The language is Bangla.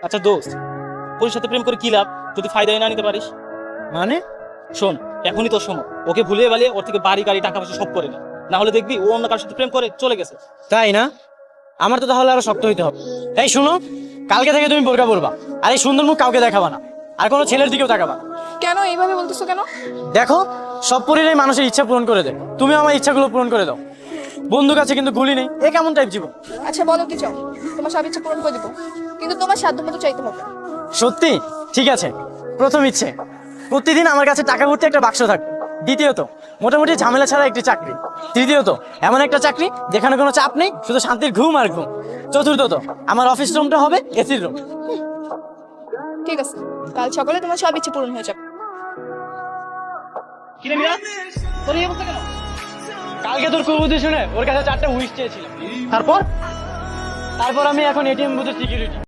আচ্ছা দোস্ত, ওর সাথে প্রেম করে কি লাভ যদি ফায়দাই না নিতে পারিস? মানে? শোন, এখনই তোর সময়। ওকে ভুলিয়ে বালিয়ে ওর থেকে বাড়ি গাড়ি টাকা পয়সা সব করে নে, না হলে দেখবি ও অন্য কারোর সাথে প্রেম করে চলে গেছে। তাই না? আমার তো তাহলে আরো শক্ত হইতে হবে। এই শুনো, কালকে থেকে তুমি বোরকা পরবা, আর এই সুন্দর মুখ কাউকে দেখাবা না, আর কোনো ছেলের দিকেও তাকাবা না। কেন এইভাবে বলতেছো কেন? দেখো, সব পরিরাই মানুষের ইচ্ছা পূরণ করে দেয়, তুমি আমার ইচ্ছাগুলো পূরণ করে দাও। বন্ধু কাছে কিন্তু গুলি নেই, এ কেমন টাইপ জীবন? আচ্ছা বলো কি চাও, তোমার সব ইচ্ছা পূরণ করে দিব, কিন্তু তোমার সাধ্য মতো চাইতে হবে। সত্যি? ঠিক আছে। প্রথম ইচ্ছে, প্রতিদিন আমার কাছে টাকা ভর্তি একটা বাক্স থাকবে। দ্বিতীয়ত, মোটামুটি ঝামেলা ছাড়া একটি চাকরি। তৃতীয়ত, এমন একটা চাকরি যেখানে কোনো চাপ নেই, শুধু শান্তির ঘুম আর ঘুম। চতুর্থত, আমার অফিস রুমটা হবে এসির রুম। ঠিক আছে, কাল সকালে তোমার সব ইচ্ছা পূরণ হয়ে যাবে। কিরে মিরাজ, তোর এই অবস্থা কেন? কালকে তোর কুবুদ্ধি শুনে ওর কাছে 4টা উইশ চেয়েছিলাম। তারপর আমি এখন এটিএম বুথের সিকিউরিটি।